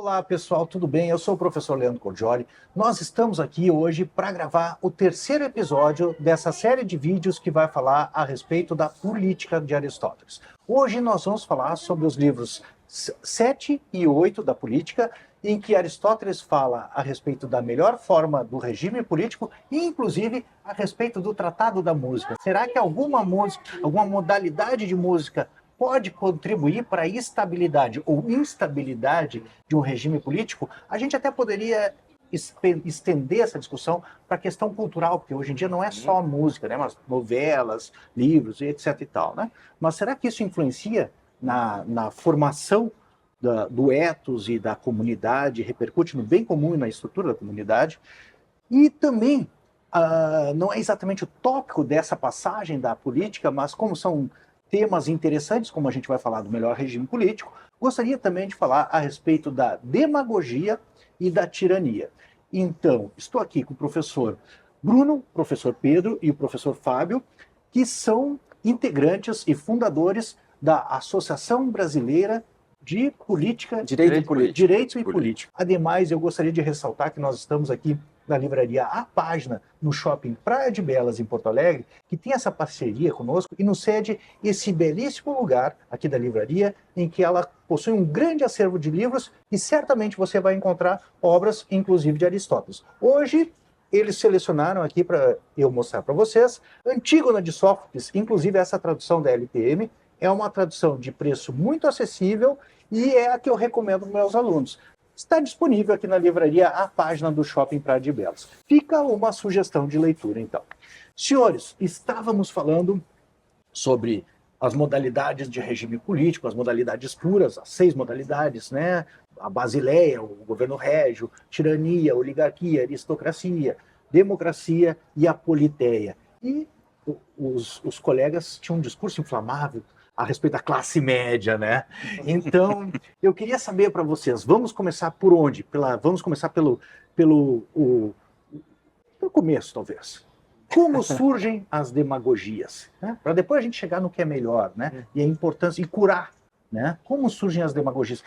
Olá pessoal, tudo bem? Eu sou o professor Leandro Cordioli. Nós estamos aqui hoje para gravar o terceiro episódio dessa série de vídeos que vai falar a respeito da política de Aristóteles. Hoje nós vamos falar sobre os livros 7 e 8 da política, em que Aristóteles fala a respeito da melhor forma do regime político e, inclusive, a respeito do tratado da música. Será que alguma música, alguma modalidade de música pode contribuir para a estabilidade ou instabilidade de um regime político? A gente até poderia estender essa discussão para a questão cultural, porque hoje em dia não é só a música, né, mas novelas, livros, etc. e tal, né? Mas será que isso influencia na formação do ethos e da comunidade, repercute no bem comum e na estrutura da comunidade? E também, não é exatamente o tópico dessa passagem da política, mas como são temas interessantes, como a gente vai falar do melhor regime político, gostaria também de falar a respeito da demagogia e da tirania. Então, estou aqui com o professor Bruno, o professor Pedro e o professor Fábio, que são integrantes e fundadores da Associação Brasileira de Política, Direito e Política. Ademais, eu gostaria de ressaltar que nós estamos aqui na livraria A Página, no Shopping Praia de Belas, em Porto Alegre, que tem essa parceria conosco e nos cede esse belíssimo lugar aqui da livraria, em que ela possui um grande acervo de livros e certamente você vai encontrar obras, inclusive de Aristóteles. Hoje, eles selecionaram aqui para eu mostrar para vocês Antígona de Sófocles, inclusive essa tradução da LPM, é uma tradução de preço muito acessível e é a que eu recomendo para meus alunos. Está disponível aqui na livraria A Página do Shopping Praia de Belas. Fica uma sugestão de leitura, então. Senhores, estávamos falando sobre as modalidades de regime político, as modalidades puras, as 6 modalidades, né? A Basileia, o governo régio, tirania, oligarquia, aristocracia, democracia e a politeia. E os colegas tinham um discurso inflamável a respeito da classe média, né? Então, eu queria saber para vocês, vamos começar por onde? Vamos começar pelo começo, talvez. Como surgem as demagogias? Né? Para depois a gente chegar no que é melhor, né? E a importância, e curar, né? Como surgem as demagogias?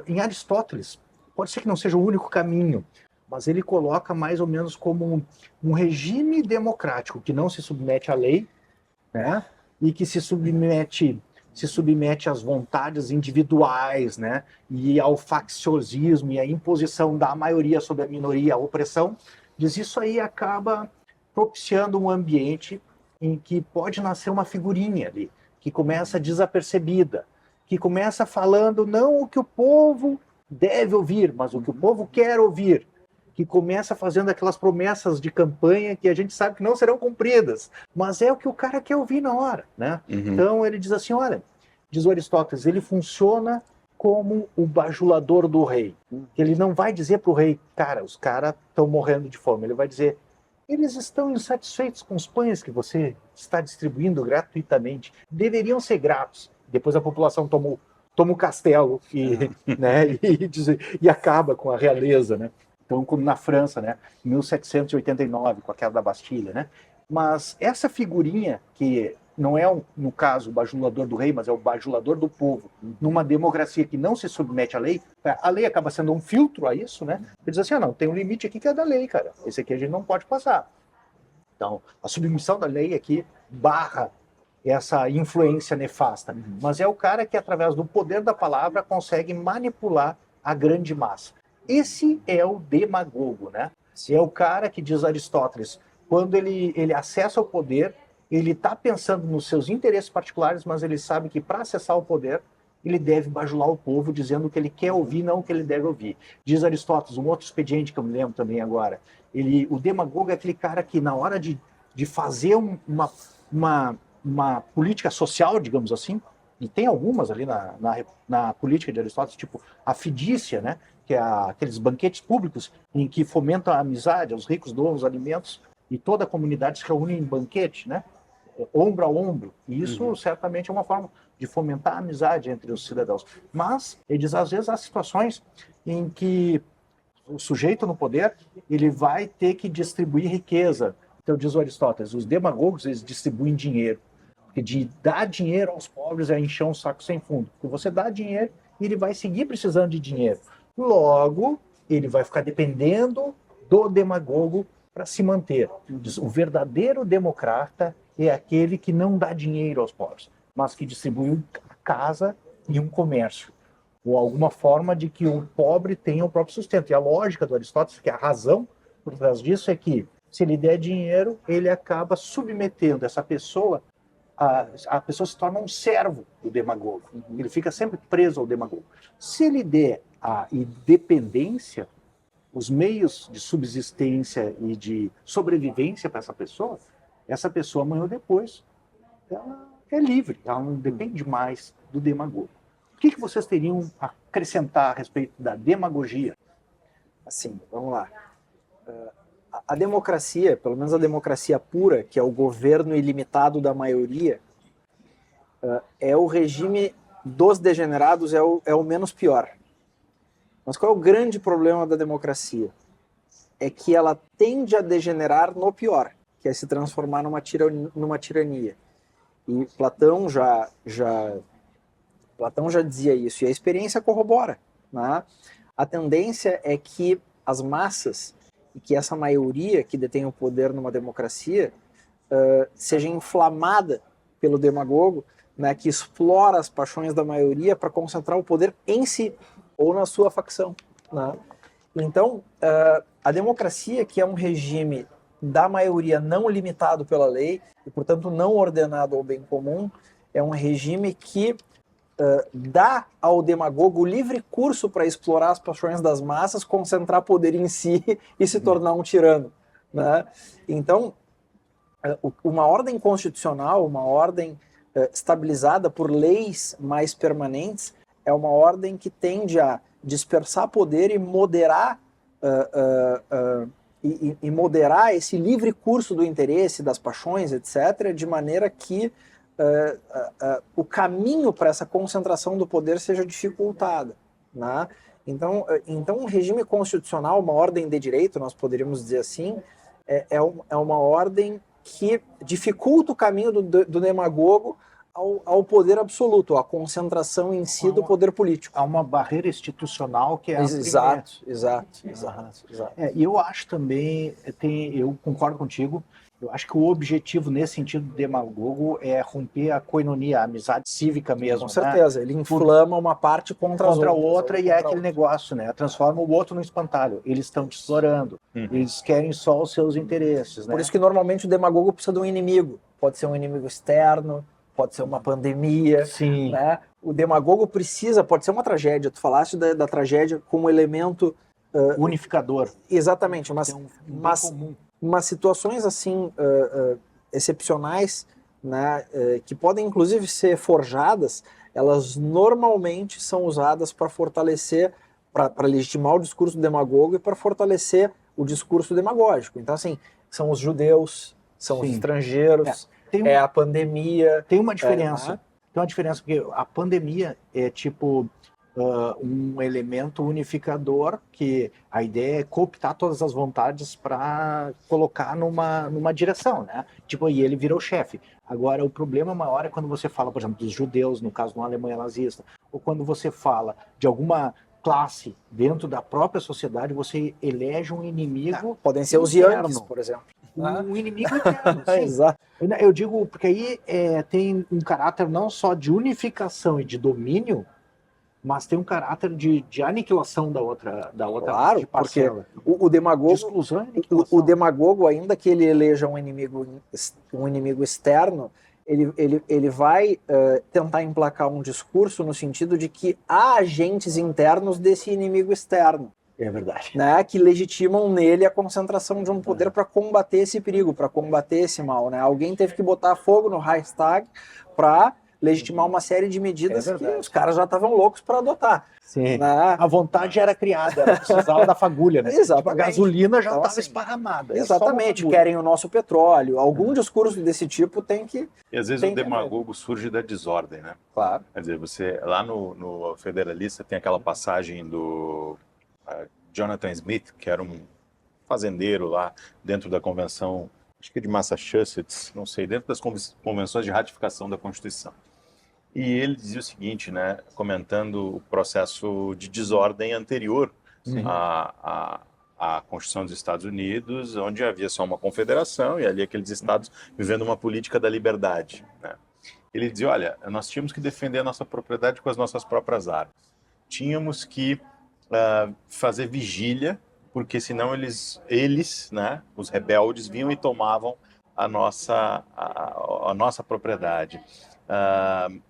Em Aristóteles, pode ser que não seja o único caminho, mas ele coloca mais ou menos como um regime democrático que não se submete à lei, né? E que se submete às vontades individuais, né? E ao facciosismo e à imposição da maioria sobre a minoria, a opressão. Diz isso aí acaba propiciando um ambiente em que pode nascer uma figurinha ali, que começa desapercebida, que começa falando não o que o povo deve ouvir, mas o que o povo quer ouvir, que começa fazendo aquelas promessas de campanha que a gente sabe que não serão cumpridas, mas é o que o cara quer ouvir na hora, né? Então ele diz assim, olha, diz o Aristóteles, ele funciona como o bajulador do rei. Ele não vai dizer para o rei, cara, os caras estão morrendo de fome. Ele vai dizer, eles estão insatisfeitos com os pães que você está distribuindo gratuitamente. Deveriam ser gratos. Depois a população toma o castelo né, e acaba com a realeza, né? Então, como na França, né, em 1789, com a queda da Bastilha, né? Mas essa figurinha, que não é, no caso, o bajulador do rei, mas é o bajulador do povo, numa democracia que não se submete à lei, a lei acaba sendo um filtro a isso, né? Ele diz assim, não, tem um limite aqui que é da lei, cara. Esse aqui a gente não pode passar. Então, a submissão da lei aqui barra essa influência nefasta. Mas é o cara que, através do poder da palavra, consegue manipular a grande massa. Esse é o demagogo, né? É o cara que, diz Aristóteles, quando ele acessa o poder, ele está pensando nos seus interesses particulares, mas ele sabe que para acessar o poder, ele deve bajular o povo dizendo o que ele quer ouvir, não o que ele deve ouvir. Diz Aristóteles, um outro expediente que eu me lembro também agora, o demagogo é aquele cara que, na hora de fazer uma política social, digamos assim, e tem algumas ali na política de Aristóteles, tipo a fidícia, né? Que é aqueles banquetes públicos em que fomentam a amizade, os ricos doam os alimentos e toda a comunidade se reúne em banquete, né? Ombro a ombro. E isso certamente é uma forma de fomentar a amizade entre os cidadãos. Mas, ele diz, às vezes há situações em que o sujeito no poder, ele vai ter que distribuir riqueza. Então, diz o Aristóteles, os demagogos, eles distribuem dinheiro. Porque de dar dinheiro aos pobres é encher um saco sem fundo. Porque você dá dinheiro e ele vai seguir precisando de dinheiro. Logo, ele vai ficar dependendo do demagogo para se manter. O verdadeiro democrata é aquele que não dá dinheiro aos pobres, mas que distribui uma casa e um comércio, ou alguma forma de que o pobre tenha o próprio sustento. E a lógica do Aristóteles, que é a razão por trás disso, é que se ele der dinheiro, ele acaba submetendo essa pessoa, a pessoa se torna um servo do demagogo. Ele fica sempre preso ao demagogo. Se ele der a independência, os meios de subsistência e de sobrevivência para essa pessoa amanhã ou depois, ela é livre, ela não depende mais do demagogo. O que vocês teriam a acrescentar a respeito da demagogia? Assim, vamos lá. A democracia, pelo menos a democracia pura, que é o governo ilimitado da maioria, é o regime dos degenerados, é o menos pior. Mas qual é o grande problema da democracia? É que ela tende a degenerar no pior, que é se transformar numa tirania. E Platão já dizia isso, e a experiência corrobora, né? A tendência é que as massas, e que essa maioria que detém o poder numa democracia, seja inflamada pelo demagogo, né, que explora as paixões da maioria para concentrar o poder em si, ou na sua facção, né? Então, a democracia, que é um regime da maioria não limitado pela lei, e portanto não ordenado ao bem comum, é um regime que dá ao demagogo o livre curso para explorar as paixões das massas, concentrar poder em si e se tornar um tirano, né? Então, uma ordem constitucional, uma ordem estabilizada por leis mais permanentes, é uma ordem que tende a dispersar poder e moderar moderar esse livre curso do interesse, das paixões, etc., de maneira que o caminho para essa concentração do poder seja dificultada, né? Então, um regime constitucional, uma ordem de direito, nós poderíamos dizer assim, é uma ordem que dificulta o caminho do demagogo ao poder absoluto, à concentração em si do poder político. Há uma barreira institucional que é a primeira. Exato. E eu acho também, eu concordo contigo, eu acho que o objetivo nesse sentido do demagogo é romper a coinonia, a amizade cívica mesmo. Com certeza, né? Ele inflama uma parte contra a outra e é aquele negócio, né? Transforma o outro no espantalho. Eles estão te explorando, eles querem só os seus interesses, né? Por isso que normalmente o demagogo precisa de um inimigo. Pode ser um inimigo externo, pode ser uma pandemia. Sim. Né? O demagogo pode ser uma tragédia. Tu falaste da tragédia como elemento unificador. Exatamente, mas situações assim excepcionais, né, que podem inclusive ser forjadas, elas normalmente são usadas para fortalecer, para legitimar o discurso demagogo e para fortalecer o discurso demagógico. Então, assim, são os judeus, são os estrangeiros, a pandemia. Tem uma diferença. Tem uma diferença, porque a pandemia é tipo um elemento unificador, que a ideia é cooptar todas as vontades para colocar numa direção, né? Tipo, e ele virou chefe. Agora, o problema maior é quando você fala, por exemplo, dos judeus, no caso, na Alemanha nazista, ou quando você fala de alguma classe dentro da própria sociedade, você elege um inimigo. Podem ser os Yankees, por exemplo. Um inimigo interno. Exato. Eu digo, porque aí tem um caráter não só de unificação e de domínio, mas tem um caráter de aniquilação da outra claro, porque o demagogo, de exclusão e o demagogo, ainda que ele eleja um inimigo externo, ele vai tentar emplacar um discurso no sentido de que há agentes internos desse inimigo externo. É verdade. Né, que legitimam nele a concentração de um poder para combater esse perigo, para combater esse mal. Né? Alguém teve que botar fogo no Reichstag para legitimar uma série de medidas que os caras já estavam loucos para adotar. Sim. Né? A vontade era criada, ela precisava da fagulha, né? Exatamente. Tipo, a gasolina já estava assim, esparramada. Exatamente, querem o nosso petróleo. Algum discurso desse tipo tem que... E às vezes o demagogo surge da desordem, né? Claro. Quer dizer, você lá no Federalista tem aquela passagem do Jonathan Smith, que era um fazendeiro lá dentro da convenção, acho que de Massachusetts, não sei, dentro das convenções de ratificação da Constituição. E ele dizia o seguinte, né, comentando o processo de desordem anterior à Constituição dos Estados Unidos, onde havia só uma confederação e ali aqueles estados vivendo uma política da liberdade, né? Ele dizia, olha, nós tínhamos que defender a nossa propriedade com as nossas próprias armas. Tínhamos que fazer vigília, porque senão eles, né, os rebeldes, vinham e tomavam a nossa propriedade.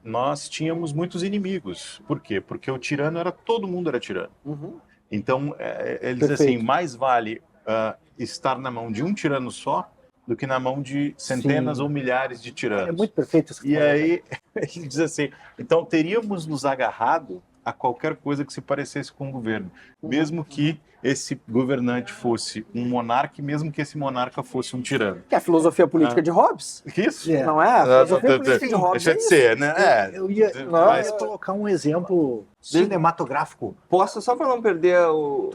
Nós tínhamos muitos inimigos. Por quê? Porque o tirano todo mundo era tirano. Então, ele diz assim, mais vale estar na mão de um tirano só do que na mão de centenas ou milhares de tiranos. É muito perfeito isso que E aí, ele diz assim, então teríamos nos agarrado a qualquer coisa que se parecesse com o governo, mesmo que esse governante fosse um monarca, mesmo que esse monarca fosse um tirano. Que é a filosofia política de Hobbes. Isso? Não é? A filosofia política de Hobbes deixa de ser, né? Eu ia colocar um exemplo cinematográfico. Posso, só para não perder o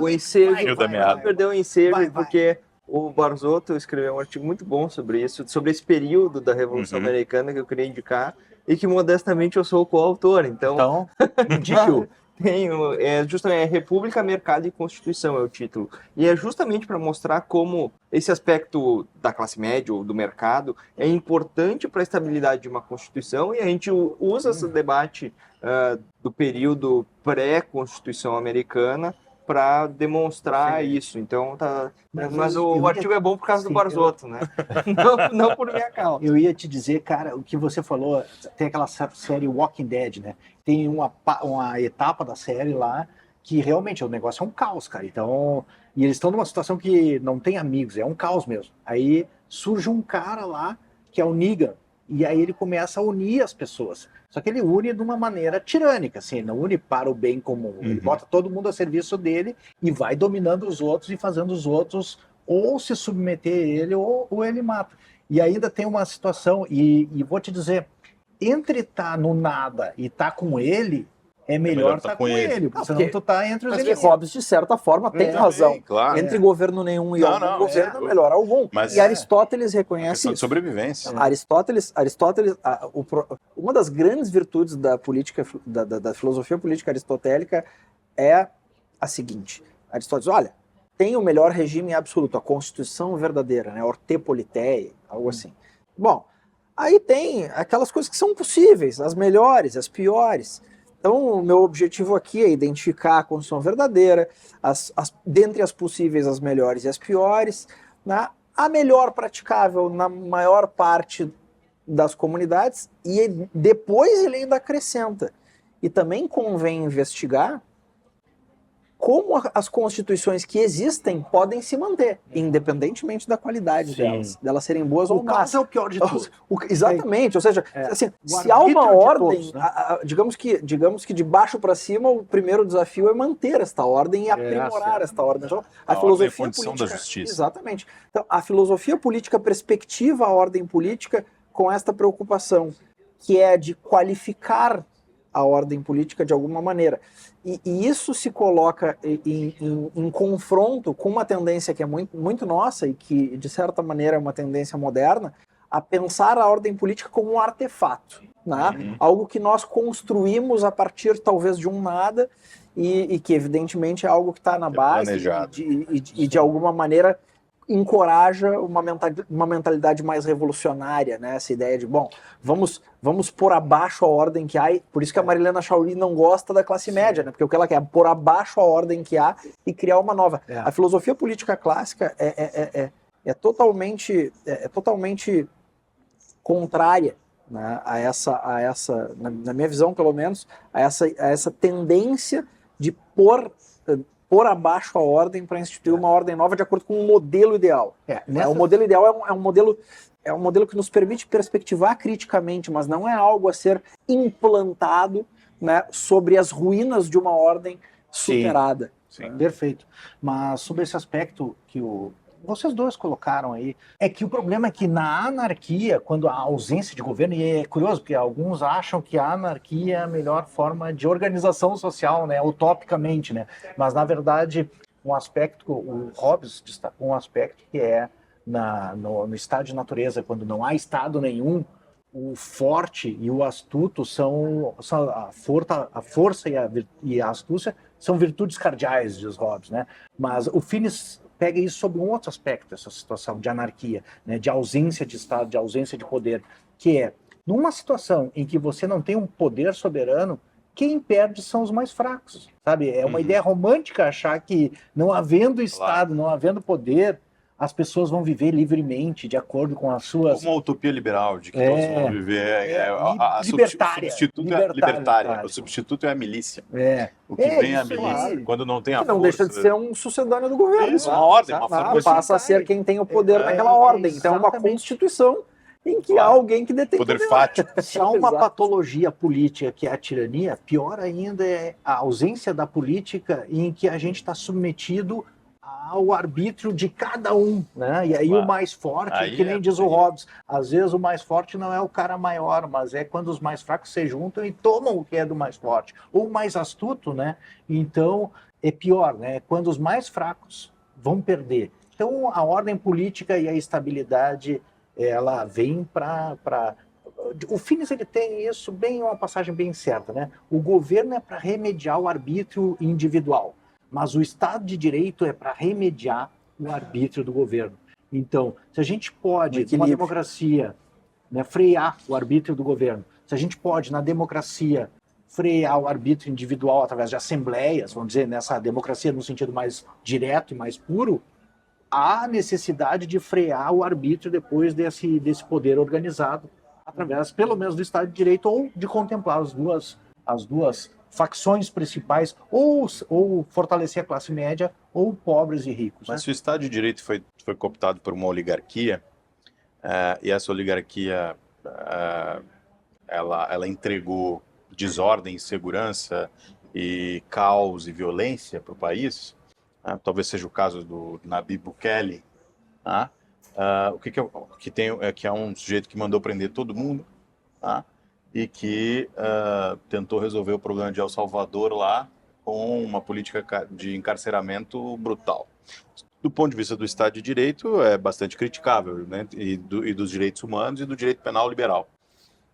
ensejo, não perder o ensejo, porque o Barzotto escreveu um artigo muito bom sobre isso, sobre esse período da Revolução Americana que eu queria indicar e que modestamente eu sou o coautor. Então indique-o. Justamente República, Mercado e Constituição é o título. E é justamente para mostrar como esse aspecto da classe média ou do mercado é importante para a estabilidade de uma Constituição, e a gente usa esse debate do período pré-Constituição americana para demonstrar isso. Então, mas o artigo é bom por causa do Barzotto, né? não por minha causa. Eu ia te dizer, cara, o que você falou, tem aquela série Walking Dead, né? Tem uma etapa da série lá que realmente o negócio é um caos, cara. Então, e eles estão numa situação que não tem amigos, é um caos mesmo. Aí surge um cara lá que é o Negan, e aí ele começa a unir as pessoas. Só que ele une de uma maneira tirânica, assim, não une para o bem comum. Ele bota todo mundo a serviço dele e vai dominando os outros e fazendo os outros ou se submeter a ele ou ele mata. E ainda tem uma situação, e vou te dizer, entre estar no nada e estar com ele, é melhor estar com ele, porque senão tu tá entre os inimigos. Hobbes, de certa forma, tem razão. Claro. Entre governo nenhum e algum governo, melhor algum. Mas e Aristóteles reconhece isso. De sobrevivência. Aristóteles, uma das grandes virtudes da política, da filosofia política aristotélica é a seguinte. Aristóteles, olha, tem o melhor regime absoluto, a Constituição verdadeira, né? Orte politeia, algo assim. Bom, aí tem aquelas coisas que são possíveis, as melhores, as piores. Então, o meu objetivo aqui é identificar a Constituição verdadeira, dentre as possíveis, as melhores e as piores, né? A melhor praticável na maior parte das comunidades, e depois ele ainda acrescenta. E também convém investigar como as constituições que existem podem se manter, independentemente da qualidade delas serem boas ou más. O caos é o pior de tudo. Exatamente, ou seja, assim, se há uma ordem, todos, né? digamos que de baixo para cima, o primeiro desafio é manter esta ordem e aprimorar esta ordem. Então, a filosofia política da justiça. Exatamente. Então, a filosofia política perspectiva a ordem política com esta preocupação, que é de qualificar a ordem política de alguma maneira. E isso se coloca em confronto com uma tendência que é muito, muito nossa e que, de certa maneira, é uma tendência moderna, a pensar a ordem política como um artefato, né? Algo que nós construímos a partir, talvez, de um nada e que, evidentemente, é algo que está na base e de alguma maneira, encoraja uma mentalidade mais revolucionária, né? Essa ideia de, bom, vamos pôr abaixo a ordem que há, por isso que a Marilena Chauri não gosta da classe média, né? Porque o que ela quer é pôr abaixo a ordem que há e criar uma nova. A filosofia política clássica é totalmente contrária, né? a essa, na minha visão pelo menos, a essa tendência de pôr abaixo a ordem para instituir uma ordem nova de acordo com um modelo ideal. O modelo ideal é um modelo que nos permite perspectivar criticamente, mas não é algo a ser implantado, né, sobre as ruínas de uma ordem superada. Sim. Perfeito. Mas sobre esse aspecto que vocês dois colocaram aí, é que o problema é que na anarquia, quando há ausência de governo, e é curioso, porque alguns acham que a anarquia é a melhor forma de organização social, né, utopicamente, mas na verdade, um aspecto, o Hobbes destacou um aspecto que é no estado de natureza, quando não há estado nenhum, o forte e o astuto são a força e a astúcia são virtudes cardeais, diz Hobbes, né? Mas o Finis pega isso sob um outro aspecto, essa situação de anarquia, né? De ausência de Estado, de ausência de poder, que é, numa situação em que você não tem um poder soberano, quem perde são os mais fracos, sabe? É uma ideia romântica achar que, não havendo Estado, não havendo poder, as pessoas vão viver livremente, de acordo com as suas... Uma utopia liberal, de que todos vão viver... libertária. Libertária. O substituto é a milícia. O que vem é a milícia. Claro. Quando não tem a Que não força... deixa de ser um sucedâneo do governo. Isso, uma ordem, uma forma... Passa a ser quem tem o poder naquela ordem. Então é uma exatamente. Constituição em que há alguém que detém Poder fático. Se há uma Exato. patologia política que é a tirania, pior ainda é a ausência da política em que a gente está submetido ao arbítrio de cada um, né? E aí Claro. o mais forte, Aí que nem é- diz o Hobbes, às vezes o mais forte não é o cara maior, mas é quando os mais fracos se juntam e tomam o que é do mais forte. Ou o mais astuto, né? Então, é pior, né? Quando os mais fracos vão perder. Então, a ordem política e a estabilidade, ela vem para... O Finis, ele tem isso bem, uma passagem bem certa, né? O governo é para remediar o arbítrio individual, mas o Estado de Direito é para remediar o arbítrio do governo. Então, se a gente pode, numa democracia, né, frear o arbítrio do governo, se a gente pode, na democracia, frear o arbítrio individual através de assembleias, vamos dizer, nessa democracia no sentido mais direto e mais puro, há necessidade de frear o arbítrio depois desse poder organizado, através, pelo menos, do Estado de Direito, ou de contemplar as duas facções principais, ou fortalecer a classe média, ou pobres e ricos. Mas Né? se o Estado de Direito foi cooptado por uma oligarquia, e essa oligarquia ela entregou desordem, insegurança e caos e violência para o país, talvez seja o caso do Nayib Bukele, que é um sujeito que mandou prender todo mundo, e que tentou resolver o problema de El Salvador lá com uma política de encarceramento brutal. Do ponto de vista do Estado de Direito, é bastante criticável, né? E dos direitos humanos e do direito penal liberal,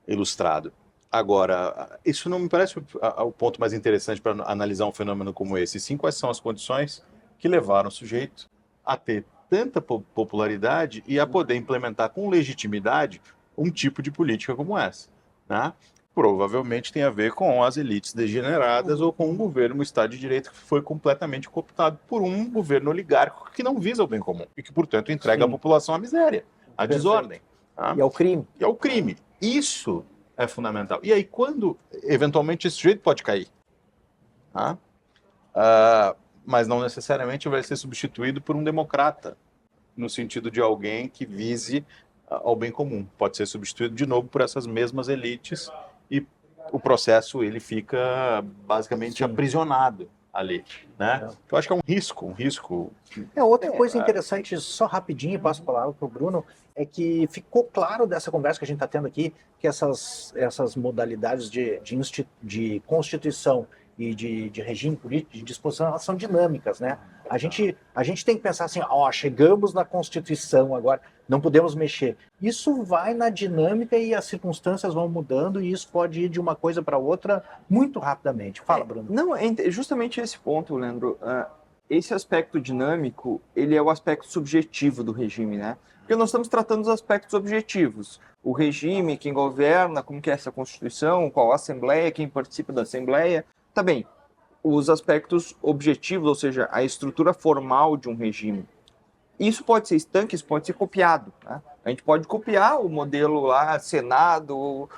ilustrado. Agora, isso não me parece o ponto mais interessante para analisar um fenômeno como esse. Sim, quais são as condições que levaram o sujeito a ter tanta popularidade e a poder implementar com legitimidade um tipo de política como essa, né? Provavelmente tem a ver com as elites degeneradas ou com um governo, um Estado de Direito que foi completamente cooptado por um governo oligárquico que não visa o bem comum e que, portanto, entrega a população à miséria, à desordem. E ao crime. E ao crime. Isso é fundamental. E aí, quando, eventualmente, esse sujeito pode cair, mas não necessariamente vai ser substituído por um democrata, no sentido de alguém que vise ao bem comum. Pode ser substituído de novo por essas mesmas elites e o processo ele fica basicamente aprisionado ali, né? Eu acho que é um risco. Outra coisa interessante, só rapidinho, passo a palavra para o Bruno, é que ficou claro dessa conversa que a gente está tendo aqui, que essas modalidades de constituição e de regime político, de disposição, elas são dinâmicas, né? A gente tem que pensar assim, chegamos na Constituição agora, não podemos mexer. Isso vai na dinâmica e as circunstâncias vão mudando e isso pode ir de uma coisa para outra muito rapidamente. Fala, Bruno. Não, é justamente esse ponto, Leandro. Esse aspecto dinâmico, ele é o aspecto subjetivo do regime, né? Porque nós estamos tratando dos aspectos objetivos. O regime, quem governa, como que é essa Constituição, qual a Assembleia, quem participa da Assembleia. Tá bem, os aspectos objetivos, ou seja, a estrutura formal de um regime. Isso pode ser estanque, isso pode ser copiado. Né? A gente pode copiar o modelo lá, Senado,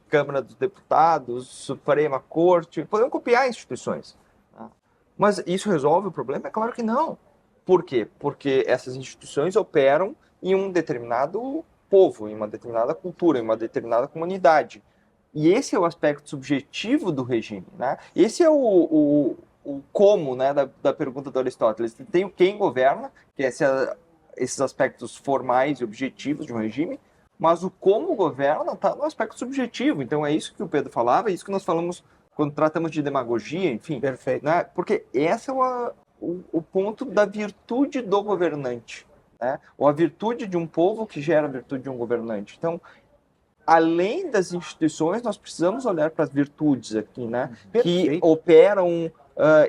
Câmara dos Deputados, Suprema Corte, podemos copiar instituições. Tá? Mas isso resolve o problema? É claro que não. Por quê? Porque essas instituições operam em um determinado povo, em uma determinada cultura, em uma determinada comunidade. E esse é o aspecto subjetivo do regime, né? Esse é o como, né, da pergunta do Aristóteles. Tem o quem governa, que é esses aspectos formais e objetivos de um regime, mas o como governa está no aspecto subjetivo. Então é isso que o Pedro falava, é isso que nós falamos quando tratamos de demagogia, enfim. Perfeito. Né? Porque esse é o ponto da virtude do governante, né? Ou a virtude de um povo que gera a virtude de um governante. Então, além das instituições, nós precisamos olhar para as virtudes aqui, né? Que Perfeito. operam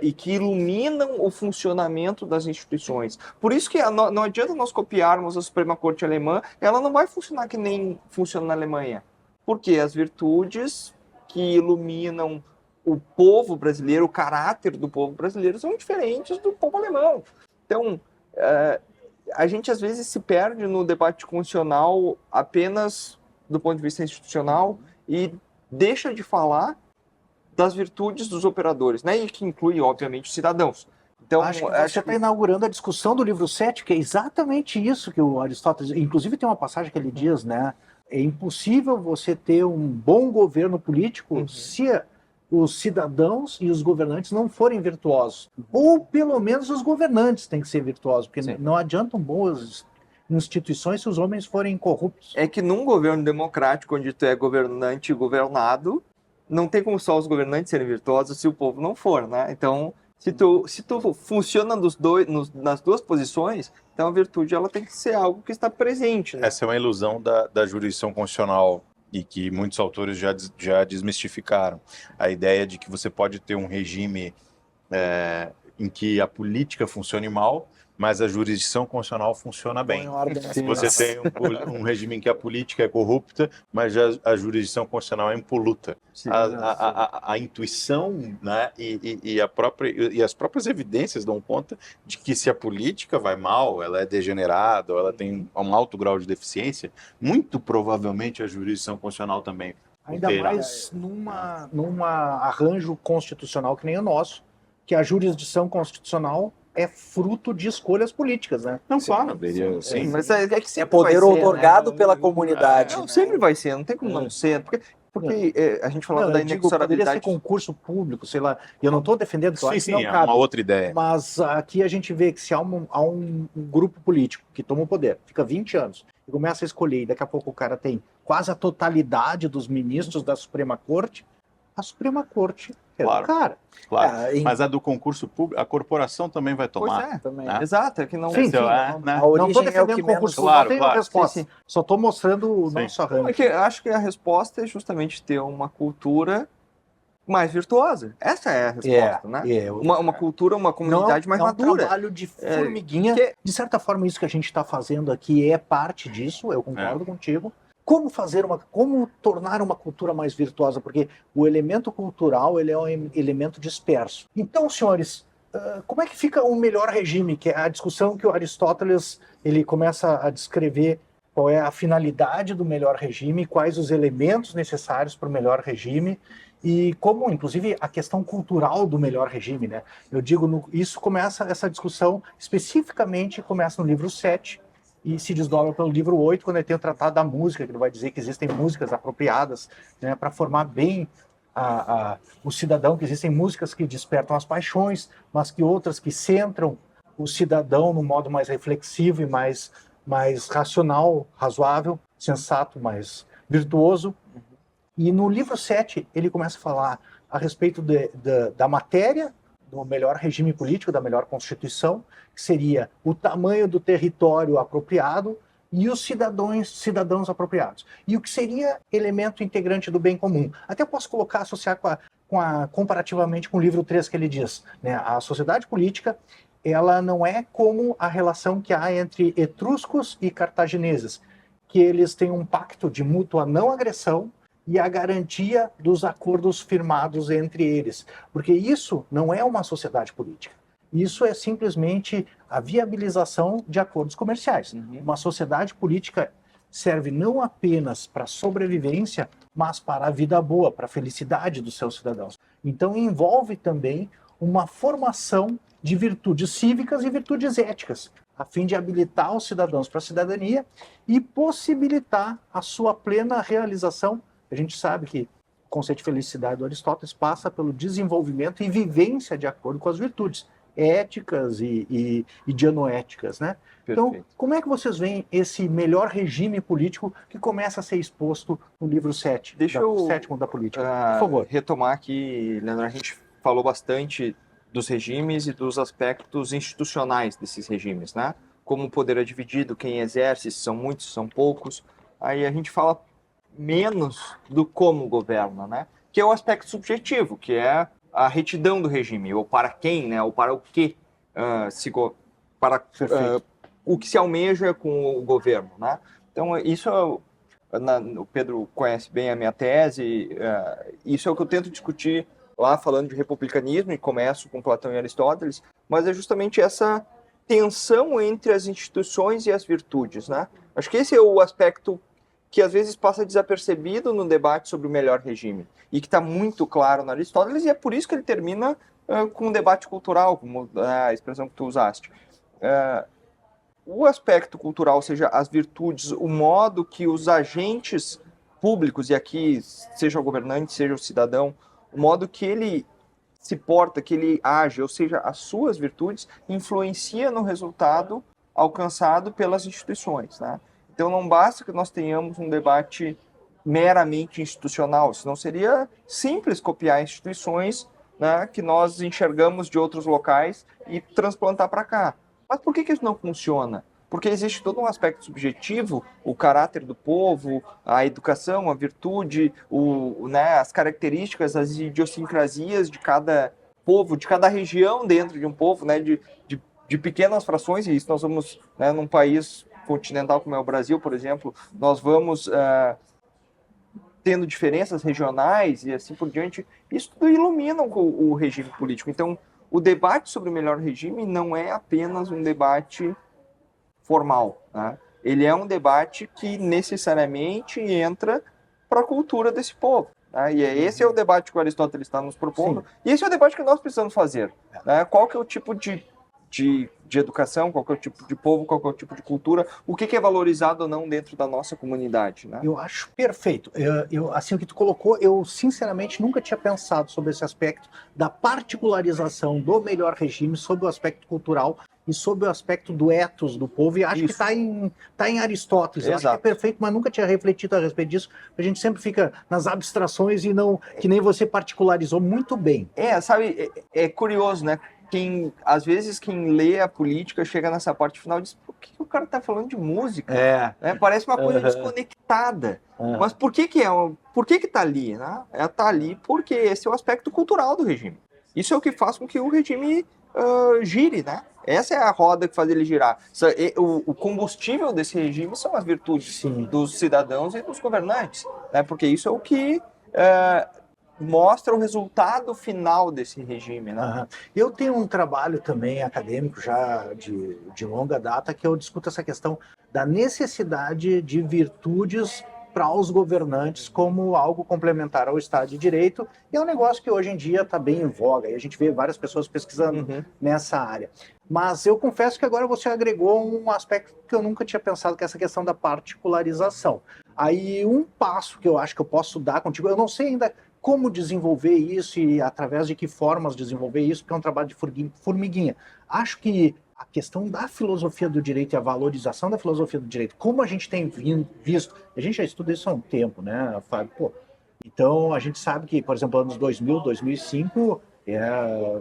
e que iluminam o funcionamento das instituições. Por isso que não adianta nós copiarmos a Suprema Corte Alemã, ela não vai funcionar que nem funciona na Alemanha. Porque as virtudes que iluminam o povo brasileiro, o caráter do povo brasileiro, são diferentes do povo alemão. Então, a gente às vezes se perde no debate constitucional apenas do ponto de vista institucional e deixa de falar das virtudes dos operadores, né? E que inclui, obviamente, os cidadãos. Então, Acho que você está inaugurando a discussão do livro 7, que é exatamente isso que o Aristóteles... Inclusive tem uma passagem que ele diz, né? É impossível você ter um bom governo político se os cidadãos e os governantes não forem virtuosos. Ou, pelo menos, os governantes têm que ser virtuosos, porque não adiantam boas instituições se os homens forem corruptos. É que num governo democrático, onde tu é governante e governado, não tem como só os governantes serem virtuosos se o povo não for, né? Então, se tu funciona nas duas posições, então a virtude ela tem que ser algo que está presente, né? Essa é uma ilusão da jurisdição constitucional e que muitos autores já desmistificaram. A ideia de que você pode ter um regime em que a política funcione mal, mas a jurisdição constitucional funciona bem. Se você tem um regime em que a política é corrupta, mas a jurisdição constitucional é impoluta. A intuição, né, e as próprias evidências dão conta de que se a política vai mal, ela é degenerada, ou ela tem um alto grau de deficiência, muito provavelmente a jurisdição constitucional também. Ainda mais numa arranjo constitucional que nem o nosso, que a jurisdição constitucional é fruto de escolhas políticas, né? Não, claro. Sim. Mas é que sempre poder vai ser, otorgado né? pela comunidade. Não, sempre vai ser, não tem como não ser. Porque a gente falava da inexorabilidade. Poderia ser concurso público, sei lá. Eu não estou defendendo isso. Sim, não é cabe. uma outra ideia. Mas aqui a gente vê que se há um grupo político que toma o poder, fica 20 anos, e começa a escolher, e daqui a pouco o cara tem quase a totalidade dos ministros da Suprema Corte, a Suprema Corte é Claro. o cara. Claro. Mas a do concurso público, a corporação também vai tomar. Pois é, Também. né? Exato, é que não... Sim, né? A origem Não estou é o defendendo que o concurso menos... público, Claro, não tenho claro. resposta. Sim. Só estou mostrando o Sim. nosso arranjo. É que eu acho que a resposta é justamente ter uma cultura mais virtuosa. Essa é a resposta, né? Uma cultura, uma comunidade mais não madura. É um trabalho de formiguinha. De certa forma, isso que a gente está fazendo aqui é parte disso, eu concordo contigo. Como tornar uma cultura mais virtuosa? Porque o elemento cultural ele é um elemento disperso. Então, senhores, como é que fica um melhor regime? Que é a discussão que o Aristóteles ele começa a descrever qual é a finalidade do melhor regime, quais os elementos necessários para o melhor regime e como, inclusive, a questão cultural do melhor regime, né? Eu digo, essa discussão especificamente começa no livro 7, e se desdobra pelo livro 8, quando ele tem o Tratado da Música, que ele vai dizer que existem músicas apropriadas, né, para formar bem o cidadão, que existem músicas que despertam as paixões, mas que outras que centram o cidadão num modo mais reflexivo e mais racional, razoável, sensato, mais virtuoso. E no livro 7, ele começa a falar a respeito da matéria, do melhor regime político, da melhor constituição, que seria o tamanho do território apropriado e os cidadãos apropriados. E o que seria elemento integrante do bem comum. Até posso associar comparativamente com o livro 3 que ele diz, né? A sociedade política, ela não é como a relação que há entre etruscos e cartagineses, que eles têm um pacto de mútua não agressão e a garantia dos acordos firmados entre eles. Porque isso não é uma sociedade política. Isso é simplesmente a viabilização de acordos comerciais. Uma sociedade política serve não apenas para a sobrevivência, mas para a vida boa, para a felicidade dos seus cidadãos. Então envolve também uma formação de virtudes cívicas e virtudes éticas, a fim de habilitar os cidadãos para a cidadania e possibilitar a sua plena realização. A gente sabe que o conceito de felicidade do Aristóteles passa pelo desenvolvimento e vivência de acordo com as virtudes éticas e dianoéticas, né? Perfeito. Então, como é que vocês veem esse melhor regime político que começa a ser exposto no livro 7, sétimo da política? Por favor. Retomar aqui, Leandro, a gente falou bastante dos regimes e dos aspectos institucionais desses regimes, né? Como o poder é dividido, quem exerce, se são muitos, se são poucos. Aí a gente fala menos do como governa, né? Que é o aspecto subjetivo, que é a retidão do regime, ou para quem, né? Ou para o que para o que se almeja com o governo, né? Então, isso o Pedro conhece bem a minha tese, isso é o que eu tento discutir lá, falando de republicanismo, e começo com Platão e Aristóteles, mas é justamente essa tensão entre as instituições e as virtudes, né? Acho que esse é o aspecto que às vezes passa desapercebido no debate sobre o melhor regime, e que está muito claro no Aristóteles, e é por isso que ele termina com um debate cultural, como a expressão que tu usaste. O aspecto cultural, ou seja, as virtudes, o modo que os agentes públicos, e aqui seja o governante, seja o cidadão, o modo que ele se porta, que ele age, ou seja, as suas virtudes, influencia no resultado alcançado pelas instituições, né? Então não basta que nós tenhamos um debate meramente institucional, senão seria simples copiar instituições, né, que nós enxergamos de outros locais e transplantar para cá. Mas por que isso não funciona? Porque existe todo um aspecto subjetivo, o caráter do povo, a educação, a virtude, né, as características, as idiosincrasias de cada povo, de cada região dentro de um povo, né, de pequenas frações, e isso nós vamos, né, num país continental como é o Brasil, por exemplo, nós vamos tendo diferenças regionais e assim por diante. Isso tudo ilumina o regime político. Então, o debate sobre o melhor regime não é apenas um debate formal, né? Ele é um debate que necessariamente entra para a cultura desse povo, né? E esse é o debate que o Aristóteles está nos propondo. Sim. E esse é o debate que nós precisamos fazer, né? Qual que é o tipo de educação, qual que é o tipo de povo, qual que é o tipo de cultura, o que é valorizado ou não dentro da nossa comunidade, né? Eu acho perfeito. Assim, o que tu colocou, eu sinceramente nunca tinha pensado sobre esse aspecto da particularização do melhor regime sobre o aspecto cultural e sobre o aspecto do ethos do povo, e acho que está em Aristóteles. Eu acho que é perfeito, mas nunca tinha refletido a respeito disso. A gente sempre fica nas abstrações e não, que nem você particularizou muito bem. Sabe, é curioso, né? Às vezes quem lê a política chega nessa parte final e diz, por que o cara está falando de música? Parece uma coisa desconectada. Mas por que está ali? Né? Está ali porque esse é o aspecto cultural do regime. Isso é o que faz com que o regime gire, né? Essa é a roda que faz ele girar. O combustível desse regime são as virtudes dos cidadãos e dos governantes, né? Porque isso é o que mostra o resultado final desse regime, né? Eu tenho um trabalho também acadêmico já de longa data que eu discuto essa questão da necessidade de virtudes para os governantes como algo complementar ao Estado de Direito, e é um negócio que hoje em dia está bem em voga, e a gente vê várias pessoas pesquisando nessa área. Mas eu confesso que agora você agregou um aspecto que eu nunca tinha pensado, que é essa questão da particularização. Aí um passo que eu acho que eu posso dar contigo, eu não sei ainda como desenvolver isso e através de que formas desenvolver isso, porque é um trabalho de formiguinha. Acho que a questão da filosofia do direito e a valorização da filosofia do direito, como a gente tem visto, a gente já estuda isso há um tempo, né, Fábio? Então, a gente sabe que, por exemplo, anos 2000, 2005,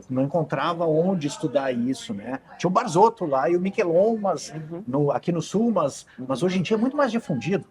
não encontrava onde estudar isso, né? Tinha o Barzotto lá e o Miquelon, mas aqui no Sul, mas hoje em dia é muito mais difundido.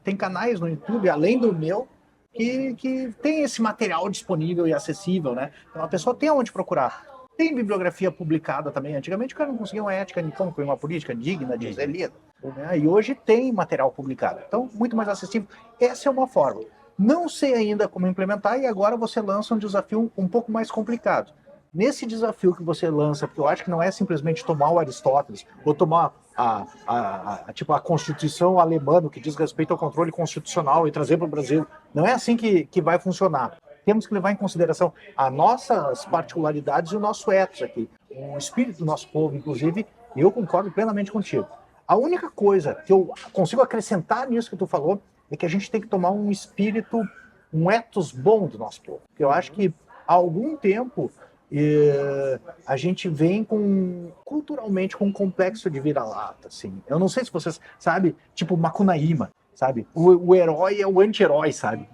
Tem canais no YouTube, além do meu, que tem esse material disponível e acessível, né? Então a pessoa tem onde procurar. Tem bibliografia publicada também. Antigamente o cara não conseguia uma ética, como uma política digna de ser lida, né? E hoje tem material publicado. Então, muito mais acessível. Essa é uma forma. Não sei ainda como implementar, e agora você lança um desafio um pouco mais complicado. Nesse desafio que você lança, porque eu acho que não é simplesmente tomar o Aristóteles, ou tomar a Constituição alemã, que diz respeito ao controle constitucional, e trazer para o Brasil. Não é assim que vai funcionar. Temos que levar em consideração as nossas particularidades e o nosso ethos aqui, o espírito do nosso povo, inclusive, e eu concordo plenamente contigo. A única coisa que eu consigo acrescentar nisso que tu falou é que a gente tem que tomar um espírito, um ethos bom do nosso povo. Porque eu acho que há algum tempo a gente vem culturalmente com um complexo de vira-lata, assim. Eu não sei se vocês sabem, tipo Macunaíma, sabe? O herói é o anti-herói, sabe?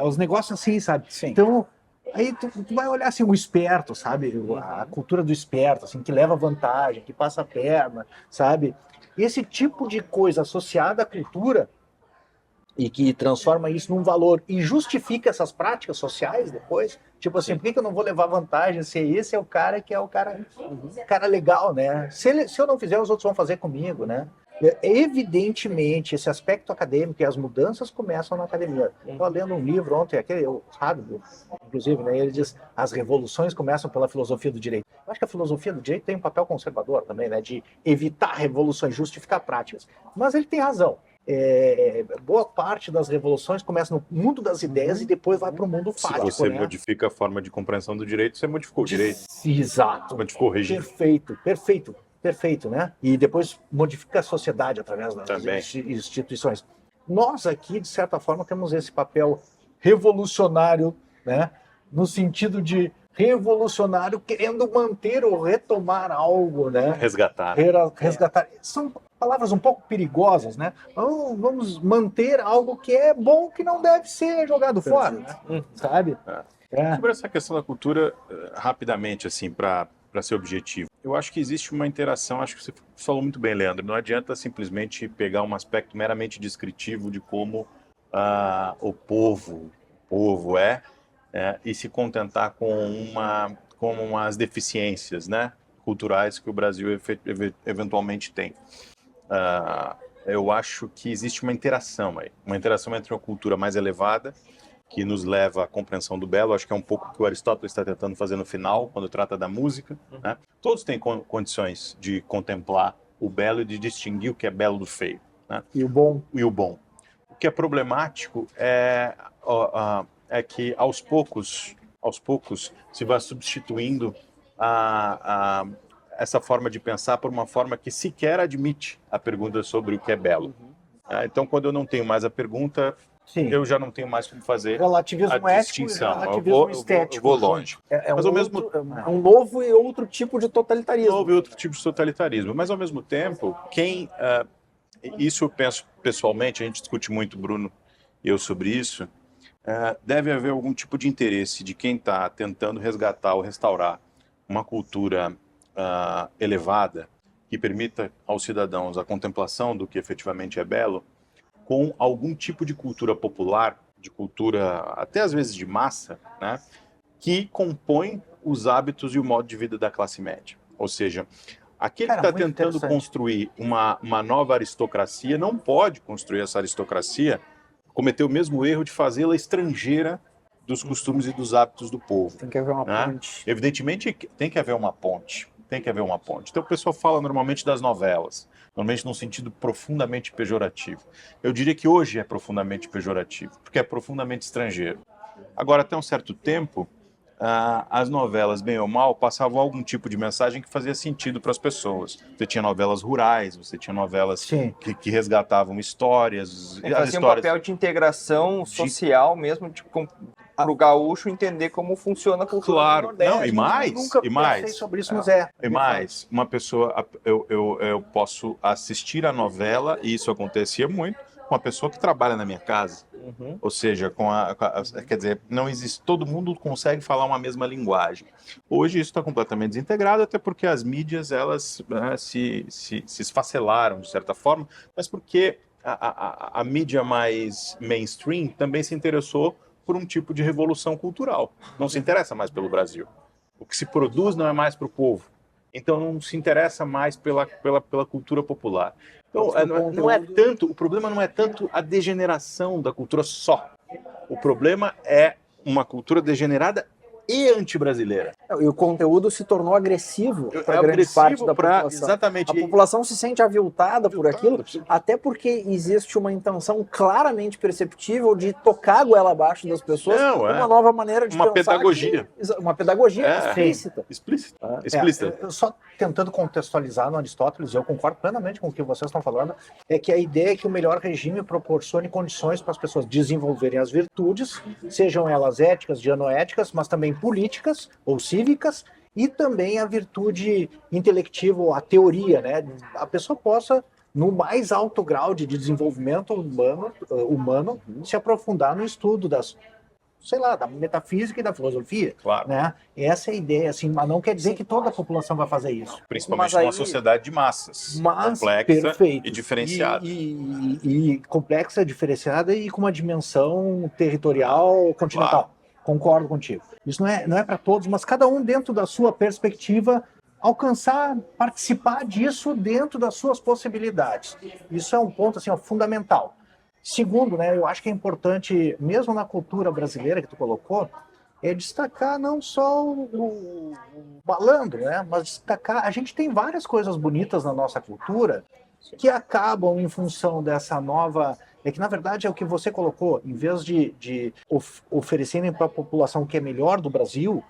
Os negócios assim, sabe? Sim. Então, aí tu vai olhar assim, o esperto, sabe? A cultura do esperto, assim, que leva vantagem, que passa a perna, sabe? Esse tipo de coisa associada à cultura e que transforma isso num valor e justifica essas práticas sociais depois. Tipo assim, por que eu não vou levar vantagem se esse é o cara que é o cara legal, né? Se eu não fizer, os outros vão fazer comigo, né? Evidentemente, esse aspecto acadêmico e as mudanças começam na academia. Estava lendo um livro ontem, aquele Hagel, inclusive, né? Ele diz as revoluções começam pela filosofia do direito. Eu acho que a filosofia do direito tem um papel conservador também, né? De evitar revoluções, justificar práticas. Mas ele tem razão. Boa parte das revoluções começa no mundo das ideias e depois vai para o mundo fático. Se você né? modifica a forma de compreensão do direito, você modificou o direito. Exato. Modificou o regime. Perfeito, né? E depois modifica a sociedade através das Também. instituições. Nós aqui, de certa forma, temos esse papel revolucionário, né? No sentido de revolucionário querendo manter ou retomar algo, né? Resgatar. Resgatar. São palavras um pouco perigosas, né? Vamos manter algo que é bom, que não deve ser jogado fora, né? Sabe? Sobre essa questão da cultura, rapidamente, assim, para ser objetivo. Eu acho que existe uma interação, acho que você falou muito bem, Leandro, não adianta simplesmente pegar um aspecto meramente descritivo de como o povo é, e se contentar com umas deficiências, né, culturais que o Brasil eventualmente tem. Eu acho que existe uma interação aí, uma interação entre uma cultura mais elevada, que nos leva à compreensão do belo. Acho que é um pouco o que o Aristóteles está tentando fazer no final, quando trata da música. Né? Todos têm condições de contemplar o belo e de distinguir o que é belo do feio. Né? E o bom. O que é problemático é que aos poucos se vai substituindo essa forma de pensar por uma forma que sequer admite a pergunta sobre o que é belo. Então, quando eu não tenho mais a pergunta, Sim. eu já não tenho mais como fazer relativismo a ético distinção. E relativismo estético. Eu vou longe. Mas um novo e outro tipo de totalitarismo. Novo e outro tipo de totalitarismo. Mas, ao mesmo tempo, isso eu penso pessoalmente, a gente discute muito, Bruno e eu, sobre isso, deve haver algum tipo de interesse de quem está tentando resgatar ou restaurar uma cultura elevada que permita aos cidadãos a contemplação do que efetivamente é belo, com algum tipo de cultura popular, de cultura até às vezes de massa, né, que compõe os hábitos e o modo de vida da classe média. Ou seja, aquele que está tentando construir uma nova aristocracia não pode construir essa aristocracia, cometer o mesmo erro de fazê-la estrangeira dos costumes e dos hábitos do povo. Tem que haver uma ponte. Evidentemente, tem que haver uma ponte. Então, o pessoal fala normalmente das novelas, normalmente num sentido profundamente pejorativo. Eu diria que hoje é profundamente pejorativo, porque é profundamente estrangeiro. Agora, até um certo tempo, as novelas, bem ou mal, passavam algum tipo de mensagem que fazia sentido para as pessoas. Você tinha novelas rurais, você tinha novelas que resgatavam histórias. Fazia um papel de integração social mesmo, para o gaúcho entender como funciona a cultura do Nordeste. Não, e mais, sobre isso, mas uma pessoa, eu posso assistir a novela, e isso acontecia muito, com uma pessoa que trabalha na minha casa. Ou seja, quer dizer, não existe, todo mundo consegue falar uma mesma linguagem. Hoje isso está completamente desintegrado, até porque as mídias, elas se esfacelaram, de certa forma, mas porque a mídia mais mainstream também se interessou por um tipo de revolução cultural. Não se interessa mais pelo Brasil. O que se produz não é mais para o povo. Então não se interessa mais pela cultura popular. Então o problema não é tanto a degeneração da cultura só. O problema é uma cultura degenerada e anti-brasileira. E o conteúdo se tornou agressivo para grande parte da população. Exatamente. A população se sente aviltada por aquilo, até porque existe uma intenção claramente perceptível de tocar a goela abaixo das pessoas, uma nova maneira de uma pensar. Pedagogia. Uma pedagogia explícita. Explícita. Só tentando contextualizar no Aristóteles, eu concordo plenamente com o que vocês estão falando, é que a ideia é que o melhor regime proporcione condições para as pessoas desenvolverem as virtudes, sejam elas éticas, dianoéticas, mas também políticas ou cívicas, e também a virtude intelectiva, ou a teoria, né? A pessoa possa, no mais alto grau de desenvolvimento humano, se aprofundar no estudo das sei lá, da metafísica e da filosofia. Claro. Né? Essa é a ideia, assim, mas não quer dizer que toda a população vai fazer isso. Principalmente Mas aí- numa sociedade de massas, Mas, complexa perfeito. e diferenciada. E complexa, diferenciada e com uma dimensão territorial continental. Concordo contigo. Isso não é para todos, mas cada um dentro da sua perspectiva alcançar, participar disso dentro das suas possibilidades. Isso é um ponto assim, ó, fundamental. Segundo, né, eu acho que é importante, mesmo na cultura brasileira que tu colocou, é destacar não só o malandro, né, mas destacar, a gente tem várias coisas bonitas na nossa cultura que acabam em função dessa nova... É que, na verdade, é o que você colocou, em vez de oferecerem para a população o que é melhor do Brasil,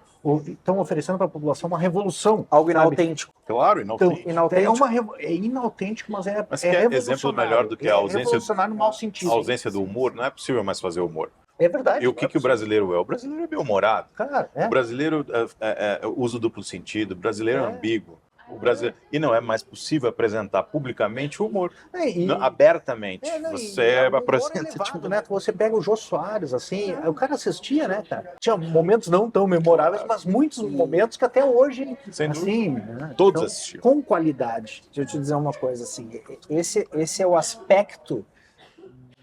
estão oferecendo para a população uma revolução. Algo sabe? inautêntico. Claro, Então, Inautêntico. é inautêntico, mas é Mas quer exemplo melhor do que a ausência, revolucionário no mau sentido. a ausência do humor? Não é possível mais fazer humor. É verdade. E o que o brasileiro é? O brasileiro é bem-humorado. Cara, O brasileiro usa o duplo sentido, o brasileiro é ambíguo. E não é mais possível apresentar publicamente o humor, abertamente. Você o humor apresenta elevado, né? Você pega o Jô Soares, assim, o cara assistia, né, cara? Tinha momentos não tão memoráveis, mas muitos momentos que até hoje, Sem assim, né? Todos Então, assistiam. com qualidade. Deixa eu te dizer uma coisa, assim, esse é o aspecto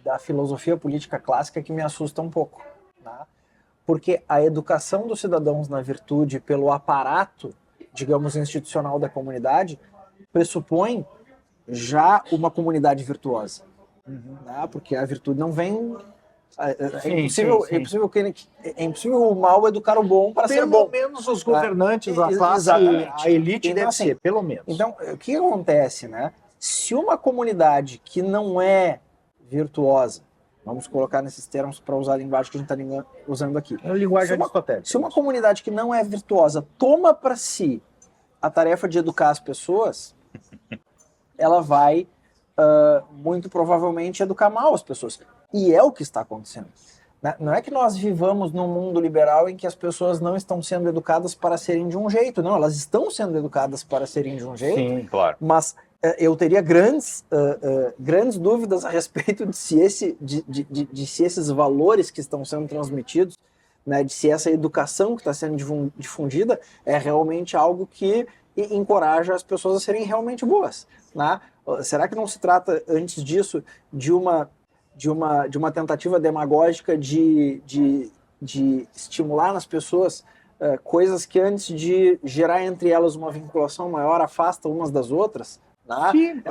da filosofia política clássica que me assusta um pouco, tá? Porque a educação dos cidadãos na virtude pelo aparato, digamos, institucional da comunidade, pressupõe já uma comunidade virtuosa, né? Porque a virtude não vem... É impossível o mal educar o bom para ser bom. Pelo menos os governantes, a classe, Exatamente. a elite Então, deve assim, ser, pelo menos. Então, o que acontece, né? Se uma comunidade que não é virtuosa, vamos colocar nesses termos para usar a linguagem que a gente está usando aqui. É uma linguagem Se uma aristotélica. comunidade que não é virtuosa toma para si a tarefa de educar as pessoas, ela vai, muito provavelmente, educar mal as pessoas. E é o que está acontecendo. Não é que nós vivamos num mundo liberal em que as pessoas não estão sendo educadas para serem de um jeito. Não, elas estão sendo educadas para serem de um jeito. Sim, claro. Mas eu teria grandes dúvidas a respeito de se esses valores que estão sendo transmitidos, né, de se essa educação que está sendo difundida é realmente algo que encoraja as pessoas a serem realmente boas, né? Será que não se trata, antes disso, de uma tentativa demagógica de estimular nas pessoas coisas que, antes de gerar entre elas uma vinculação maior, afastam umas das outras? Né? Sim,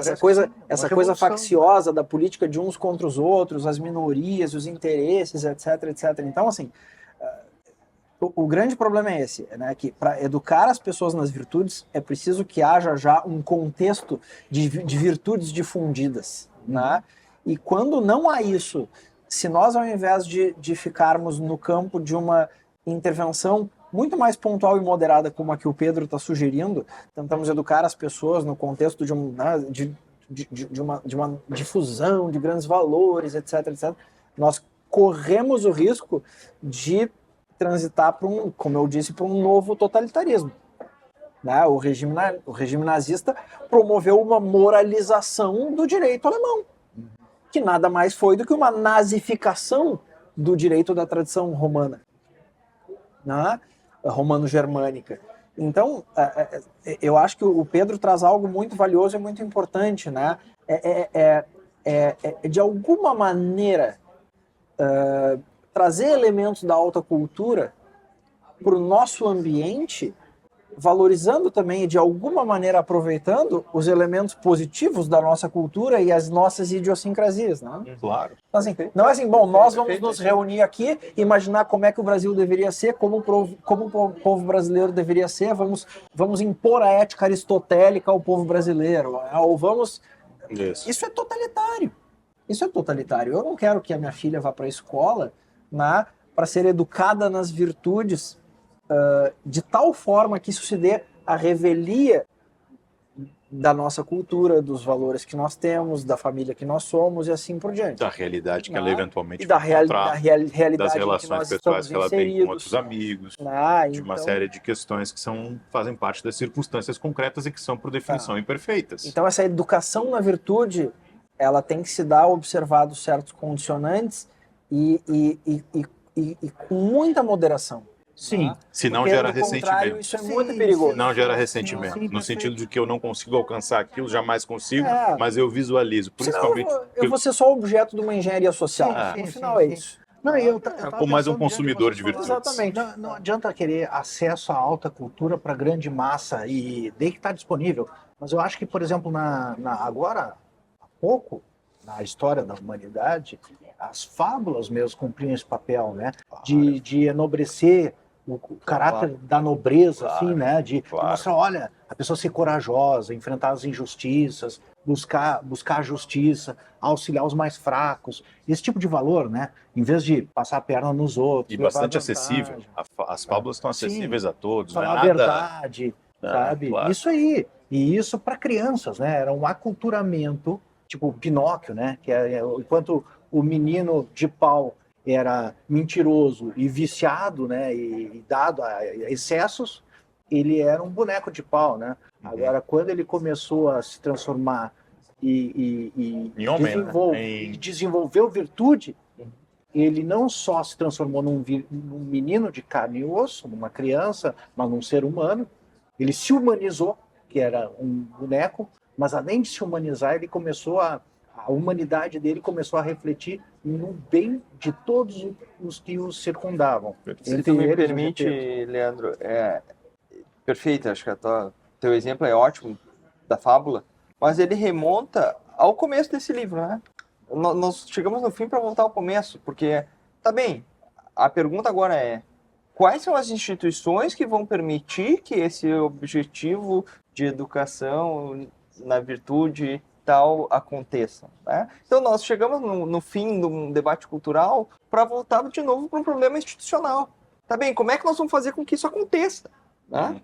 essa coisa facciosa da política de uns contra os outros, as minorias, os interesses, etc, etc. Então, assim, o grande problema é esse, né? Que para educar as pessoas nas virtudes é preciso que haja já um contexto de virtudes difundidas, né? E quando não há isso, se nós, ao invés de ficarmos no campo de uma intervenção muito mais pontual e moderada, como a que o Pedro está sugerindo, tentamos educar as pessoas no contexto de uma difusão de grandes valores, etc, etc, nós corremos o risco de transitar para como eu disse, para um novo totalitarismo. Né? O regime nazista promoveu uma moralização do direito alemão, que nada mais foi do que uma nazificação do direito da tradição romana, né? Romano-germânica. Então, eu acho que o Pedro traz algo muito valioso e muito importante, né? De alguma maneira, trazer elementos da alta cultura para o nosso ambiente, valorizando também e de alguma maneira aproveitando os elementos positivos da nossa cultura e as nossas idiosincrasias, né? Claro. Então, assim, não é assim, bom, nós vamos nos reunir aqui, imaginar como é que o Brasil deveria ser, como o povo brasileiro deveria ser, vamos impor a ética aristotélica ao povo brasileiro, ou vamos... Isso é totalitário. Isso é totalitário. Eu não quero que a minha filha vá para a escola, né, para ser educada nas virtudes, de tal forma que isso se dê a revelia da nossa cultura, dos valores que nós temos, da família que nós somos e assim por diante. Da realidade que ela eventualmente e da realidade das que relações nós pessoais que ela tem com inseridos. outros amigos, de uma série de questões que fazem parte das circunstâncias concretas e que são, por definição, imperfeitas. Então, essa educação na virtude, ela tem que se dar observados certos condicionantes e e com muita moderação. Sim. Tá? Se não Porque, gera do contrário, ressentimento. isso é Sim, muito perigoso. sim. Não gera ressentimento. Sim, No perfeito. sentido de que eu não consigo alcançar aquilo, jamais consigo, É. mas eu visualizo. Senão Principalmente. eu vou ser só objeto de uma engenharia social. Sim, No sim, final sim, é sim. isso. Não, eu tava Ou mais um pensando consumidor diante de vocês falarem. virtudes. Exatamente. Não adianta querer acesso à alta cultura para grande massa e daí que está disponível. Mas eu acho que, por exemplo, agora, há pouco, na história da humanidade, as fábulas mesmo cumpriam esse papel, né? De enobrecer o caráter da nobreza, Claro, assim, né? De claro. mostrar, olha, a pessoa ser corajosa, enfrentar as injustiças, buscar a justiça, auxiliar os mais fracos, esse tipo de valor, né? Em vez de passar a perna nos outros, E levar bastante vantagem, acessível. As fábulas estão Sim. acessíveis a todos, não é falar a nada. verdade, sabe? Claro. Isso aí. E isso para crianças, né? Era um aculturamento, tipo o Pinóquio, né? Que enquanto o menino de pau era mentiroso e viciado, né? E dado a excessos, ele era um boneco de pau, né? Agora, quando ele começou a se transformar e Em homem, né? desenvolveu virtude, ele não só se transformou num menino de carne e osso, numa criança, mas num ser humano. Ele se humanizou, que era um boneco, mas além de se humanizar, ele começou a humanidade dele começou a refletir no bem de todos os que o circundavam. Se Entre tu me eles, permite, Leandro, perfeito, acho que teu exemplo é ótimo da fábula, mas ele remonta ao começo desse livro, né? Nós chegamos no fim para voltar ao começo, porque, tá bem, a pergunta agora é: quais são as instituições que vão permitir que esse objetivo de educação na virtude tal aconteça, né? Então nós chegamos no fim de um debate cultural para voltar de novo para um problema institucional. Tá bem, como é que nós vamos fazer com que isso aconteça, né?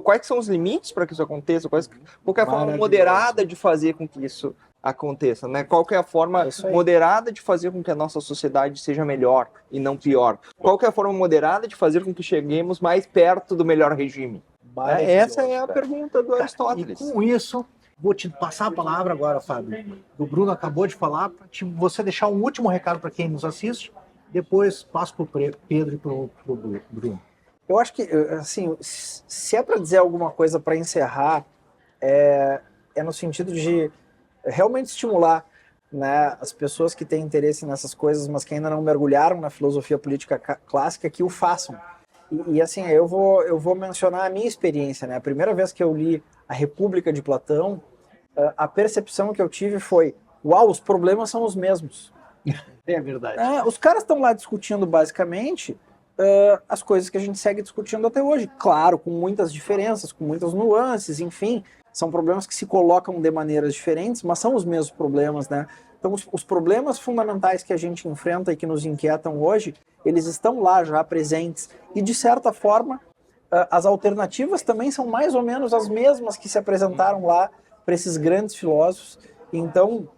Quais são os limites para que isso aconteça? Qual é a forma moderada de fazer com que isso aconteça, né? Qual que é a forma moderada de fazer com que a nossa sociedade seja melhor e não pior? Qual que é a forma moderada de fazer com que cheguemos mais perto do melhor regime? Essa é a pergunta do Aristóteles. E com isso, vou te passar a palavra agora, Fábio. O Bruno acabou de falar, para você deixar um último recado para quem nos assiste, depois passo para o Pedro e para o Bruno. Eu acho que, assim, se é para dizer alguma coisa para encerrar, é no sentido de realmente estimular, né, as pessoas que têm interesse nessas coisas, mas que ainda não mergulharam na filosofia política clássica, que o façam. E assim, eu vou mencionar a minha experiência, né? A primeira vez que eu li A República de Platão, a percepção que eu tive foi: uau, os problemas são os mesmos. É verdade. Os caras estão lá discutindo basicamente as coisas que a gente segue discutindo até hoje. Claro, com muitas diferenças, com muitas nuances, enfim. São problemas que se colocam de maneiras diferentes, mas são os mesmos problemas, né? Então, os problemas fundamentais que a gente enfrenta e que nos inquietam hoje, eles estão lá já presentes. E, de certa forma, as alternativas também são mais ou menos as mesmas que se apresentaram lá para esses grandes filósofos. Então,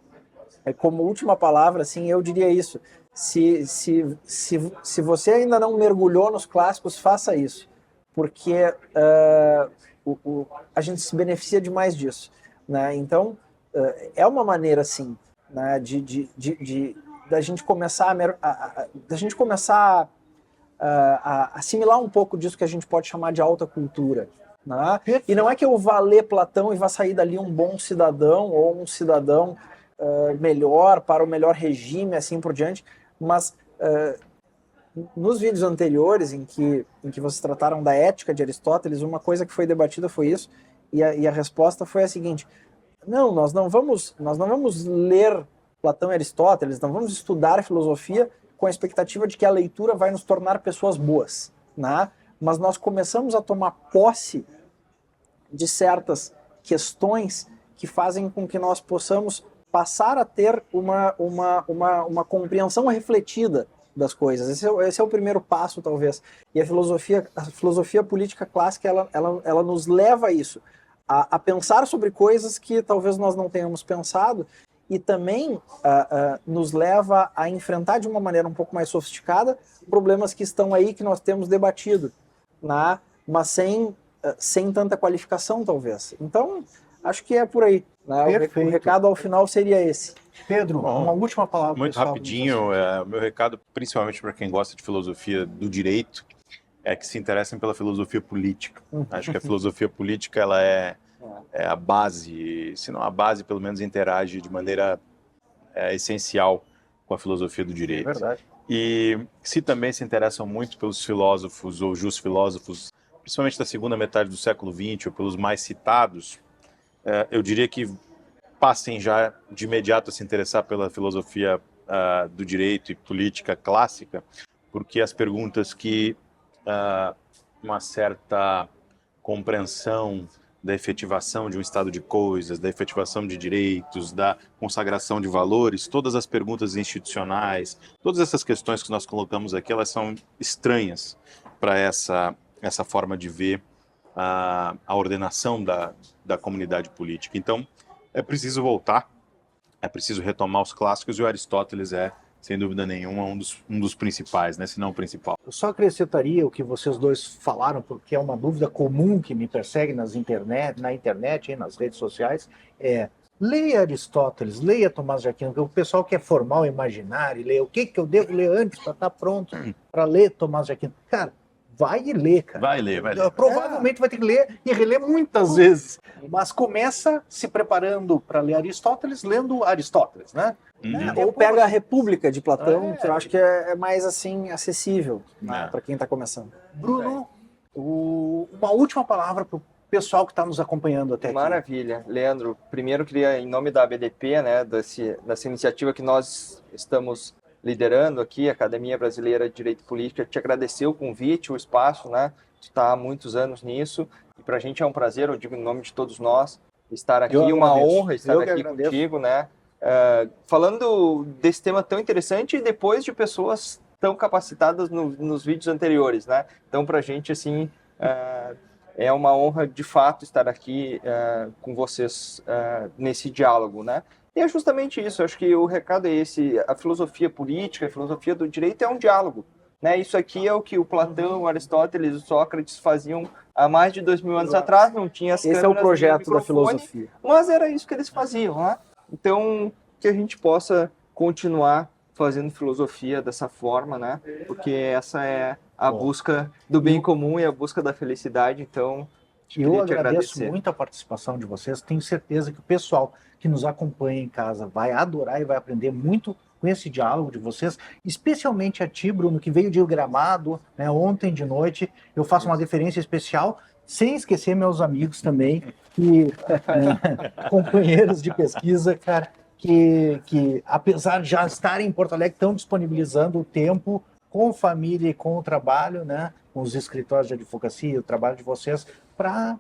como última palavra, assim, eu diria isso. Se você ainda não mergulhou nos clássicos, faça isso. Porque a gente se beneficia demais disso, né? Então, é uma maneira, sim, né, da gente começar a assimilar um pouco disso que a gente pode chamar de alta cultura, né? E não é que eu vá ler Platão e vá sair dali um bom cidadão ou um cidadão melhor, para o melhor regime, assim por diante, mas nos vídeos anteriores em que vocês trataram da ética de Aristóteles, uma coisa que foi debatida foi isso, e a resposta foi a seguinte: não, nós não vamos ler Platão e Aristóteles, não vamos estudar a filosofia com a expectativa de que a leitura vai nos tornar pessoas boas, né? Mas nós começamos a tomar posse de certas questões que fazem com que nós possamos passar a ter uma compreensão refletida das coisas. Esse é o primeiro passo, talvez. E a filosofia política clássica, ela nos leva a isso, a pensar sobre coisas que talvez nós não tenhamos pensado, e também nos leva a enfrentar de uma maneira um pouco mais sofisticada problemas que estão aí, que nós temos debatido, né? Mas sem tanta qualificação, talvez. Então, acho que é por aí, né? O recado ao final seria esse. Pedro, Bom, uma última palavra. Muito pessoal. rapidinho, o meu recado, principalmente para quem gosta de filosofia do direito, é que se interessem pela filosofia política. Acho que a filosofia política ela é a base, se não a base, pelo menos interage de maneira essencial com a filosofia do direito. É verdade. E se também se interessam muito pelos filósofos ou filósofos, principalmente da segunda metade do século XX, ou pelos mais citados, eu diria que passem já de imediato a se interessar pela filosofia do direito e política clássica, porque as perguntas que uma certa compreensão da efetivação de um estado de coisas, da efetivação de direitos, da consagração de valores, todas as perguntas institucionais, todas essas questões que nós colocamos aqui, elas são estranhas para essa forma de ver a ordenação da comunidade política. Então, é preciso voltar, é preciso retomar os clássicos, e o Aristóteles é, sem dúvida nenhuma, um dos principais, né, se não o principal. Eu só acrescentaria o que vocês dois falaram, porque é uma dúvida comum que me persegue na internet e nas redes sociais, leia Aristóteles, leia Tomás de Aquino, porque o pessoal quer formar o imaginário, ler o que eu devo ler antes para estar pronto para ler Tomás de Aquino. Cara, vai e lê, cara. Vai ler. Provavelmente vai ter que ler e reler muitas vezes, mas começa se preparando para ler Aristóteles, lendo Aristóteles, né? Ou pega a República de Platão, que eu acho que é mais assim acessível, né, para quem está começando. Bruno, uma última palavra para o pessoal que está nos acompanhando até aqui. Maravilha. Leandro, primeiro queria, em nome da ABDP, né, dessa iniciativa que nós estamos liderando aqui, a Academia Brasileira de Direito e Política, te agradecer o convite, o espaço, né? Tu está há muitos anos nisso, e para a gente é um prazer, eu digo em nome de todos nós, estar aqui, uma honra estar aqui contigo, né? Falando desse tema tão interessante, e depois de pessoas tão capacitadas nos vídeos anteriores, né? Então, para a gente, assim, é uma honra, de fato, estar aqui com vocês nesse diálogo, né? E é justamente isso, acho que o recado é esse, a filosofia política, a filosofia do direito é um diálogo, né? Isso aqui é o que o Platão, o Aristóteles, o Sócrates faziam há mais de 2000 anos atrás, não tinha as câmeras. Esse é o projeto da filosofia. Mas era isso que eles faziam, né? Então, que a gente possa continuar fazendo filosofia dessa forma, né? Porque essa é a busca do bem comum e a busca da felicidade, então... Eu agradeço muito a participação de vocês, tenho certeza que o pessoal que nos acompanha em casa vai adorar e vai aprender muito com esse diálogo de vocês, especialmente a ti, Bruno, que veio de Gramado, né, ontem de noite. Eu faço uma deferência especial, sem esquecer meus amigos também, companheiros de pesquisa, cara, que apesar de já estarem em Porto Alegre, estão disponibilizando o tempo com família e com o trabalho, né, com os escritórios de advocacia, o trabalho de vocês, para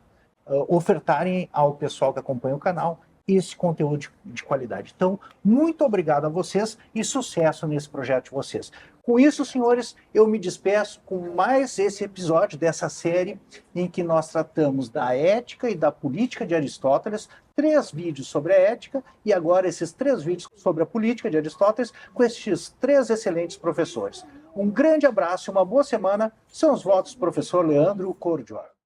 ofertarem ao pessoal que acompanha o canal esse conteúdo de qualidade. Então, muito obrigado a vocês e sucesso nesse projeto de vocês. Com isso, senhores, eu me despeço com mais esse episódio dessa série em que nós tratamos da ética e da política de Aristóteles, 3 vídeos sobre a ética e agora esses 3 vídeos sobre a política de Aristóteles com esses 3 excelentes professores. Um grande abraço e uma boa semana. São os votos do professor Leandro Cordior.